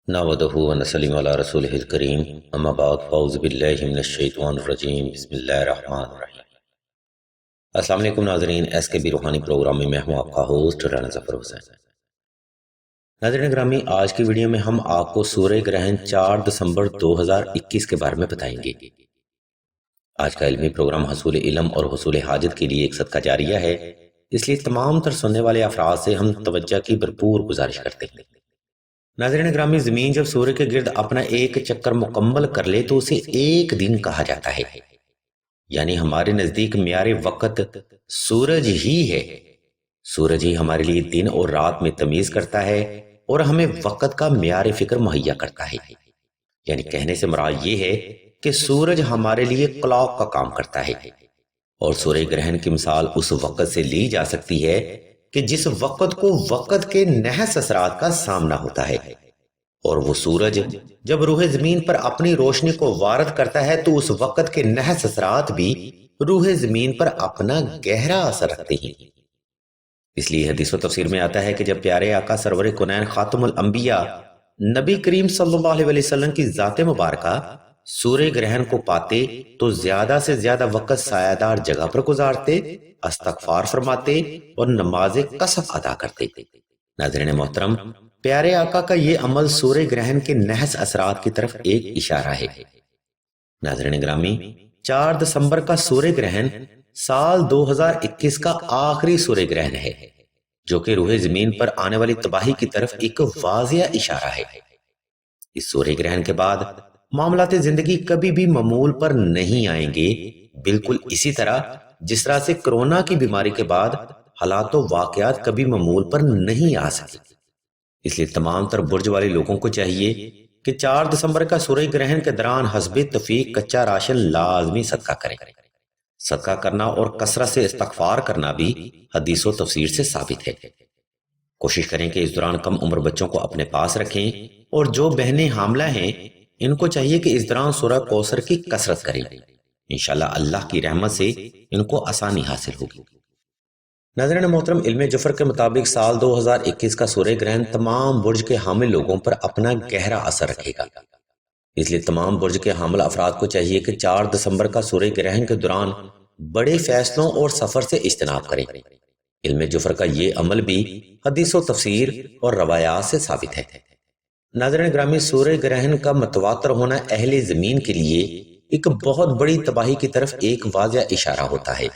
نحمدہ ونصلی علی رسولہ الکریم اما بعد فاعوذ باللہ من الشیطان الرجیم بسم اللہ الرحمن الرحیم۔ السلام علیکم ناظرین، ایس کے بی روحانی پروگرام میں ہوں آپ کا ہوسٹ رانا ظفر حسین۔ ناظرین گرامی، آج کی ویڈیو میں ہم آپ کو سورہ گرہن 4 دسمبر 2021 کے بارے میں بتائیں گے۔ آج کا علمی پروگرام حصول علم اور حصول حاجت کے لیے ایک صدقہ جاریہ ہے، اس لیے تمام تر سننے والے افراد سے ہم توجہ کی بھرپور گزارش کرتے ہیں۔ ناظرین گرامی، زمین جب سورج کے گرد اپنا ایک چکر مکمل کر لے تو اسے ایک دن کہا جاتا ہے، یعنی ہمارے نزدیک معیار وقت سورج ہی ہے۔ سورج ہی ہمارے لیے دن اور رات میں تمیز کرتا ہے اور ہمیں وقت کا معیار فکر مہیا کرتا ہے۔ یعنی کہنے سے مراد یہ ہے کہ سورج ہمارے لیے کلاک کا کام کرتا ہے، اور سورج گرہن کی مثال اس وقت سے لی جا سکتی ہے کہ جس وقت کو وقت کے نحس اثرات کا سامنا ہوتا ہے، اور وہ سورج جب روح زمین پر اپنی روشنی کو وارد کرتا ہے تو اس وقت کے نحس اثرات بھی روح زمین پر اپنا گہرا اثر رکھتے ہیں۔ اس لیے حدیث و تفسیر میں آتا ہے کہ جب پیارے آقا سرور کونین خاتم الانبیاء نبی کریم صلی اللہ علیہ وسلم کی ذات مبارکہ سورہ گرہن کو پاتے تو زیادہ سے زیادہ وقت سایہ دار جگہ پر گزارتے، استغفار فرماتے اور نماز قصف ادا کرتے۔ ناظرین محترم، پیارے آقا کا یہ عمل سورہ گرہن کے نحس اثرات کی طرف ایک اشارہ ہے۔ ناظرین گرامی، 4 دسمبر کا سورہ گرہن سال 2021 کا آخری سورہ گرہن ہے، جو کہ روح زمین پر آنے والی تباہی کی طرف ایک واضح اشارہ ہے۔ اس سورہ گرہن کے بعد معاملات زندگی کبھی بھی معمول پر نہیں آئیں گے، بالکل اسی طرح جس طرح سے کرونا کی بیماری کے بعد حالات و واقعات کبھی معمول پر نہیں آ سکے۔ اس لیے تمام تر برج والے لوگوں کو چاہیے کہ 4 دسمبر کا سورہ گرہن کے دوران حسب توفیق کچا راشن لازمی صدقہ کریں۔ صدقہ کرنا اور کثرت سے استغفار کرنا بھی حدیث و تفسیر سے ثابت ہے۔ کوشش کریں کہ اس دوران کم عمر بچوں کو اپنے پاس رکھیں، اور جو بہنیں حاملہ ہیں ان کو چاہیے کہ اس دوران سورہ کوثر کی کثرت کریں۔ انشاءاللہ اللہ کی رحمت سے ان کو آسانی حاصل ہوگی۔ ناظرین محترم، علم جفر کے مطابق سال 2021 کا سورہ گرہن تمام برج کے حامل لوگوں پر اپنا گہرا اثر رکھے گا۔ اس لیے تمام برج کے حامل افراد کو چاہیے کہ 4 دسمبر کا سورہ گرہن کے دوران بڑے فیصلوں اور سفر سے اجتناب کریں۔ علم جفر کا یہ عمل بھی حدیث و تفسیر اور روایات سے ثابت ہے۔ ناظرین گرامی، سورہ گرہن کا متواتر ہونا اہل زمین کے لیے ایک بہت بڑی تباہی کی طرف ایک واضح اشارہ ہوتا ہے۔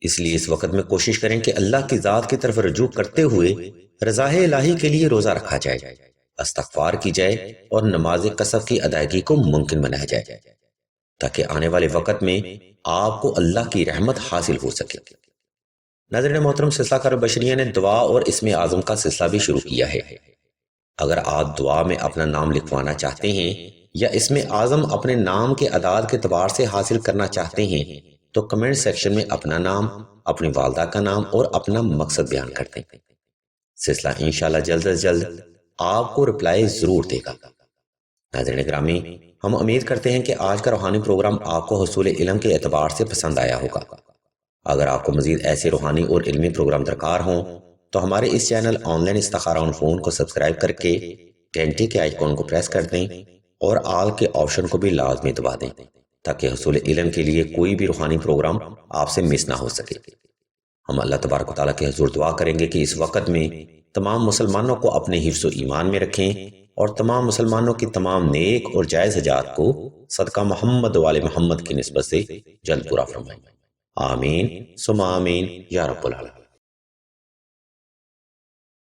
اس لیے اس وقت میں کوشش کریں کہ اللہ کی ذات کی طرف رجوع کرتے ہوئے رضا الہی کے لیے روزہ رکھا جائے، استغفار کی جائے اور نماز قصف کی ادائیگی کو ممکن بنایا جائے، تاکہ آنے والے وقت میں آپ کو اللہ کی رحمت حاصل ہو سکے۔ ناظرین محترم، سلسلہ کار بشریہ نے دعا اور اسم اعظم کا سلسلہ بھی شروع کیا ہے۔ اگر آپ دعا میں اپنا نام لکھوانا چاہتے ہیں یا اسم اعظم اپنے نام کے اعداد کے اعتبار سے حاصل کرنا چاہتے ہیں تو کمنٹ سیکشن میں اپنا نام، اپنی والدہ کا نام اور اپنا مقصد بیان کر دیں۔ سلسلہ انشاءاللہ جلد از جلد آپ کو رپلائی ضرور دے گا۔ ناظرین گرامی، ہم امید کرتے ہیں کہ آج کا روحانی پروگرام آپ کو حصول علم کے اعتبار سے پسند آیا ہوگا۔ اگر آپ کو مزید ایسے روحانی اور علمی پروگرام درکار ہوں تو ہمارے اس چینل آن لائن استخارہ آن فون کو سبسکرائب کر کے گھنٹی کے آئیکن کو پریس کر دیں اور آل کے آپشن کو بھی لازمی دبا دیں، تاکہ حصول علم کے لیے کوئی بھی روحانی پروگرام آپ سے مس نہ ہو سکے۔ ہم اللہ تبارک و تعالیٰ کے حضور دعا کریں گے کہ اس وقت میں تمام مسلمانوں کو اپنے حفظ و ایمان میں رکھیں اور تمام مسلمانوں کی تمام نیک اور جائز حاجات کو صدقہ محمد و آل محمد کی نسبت سے جلد پورا فرمائیں۔ آمین ثم آمین یا رب العالمین۔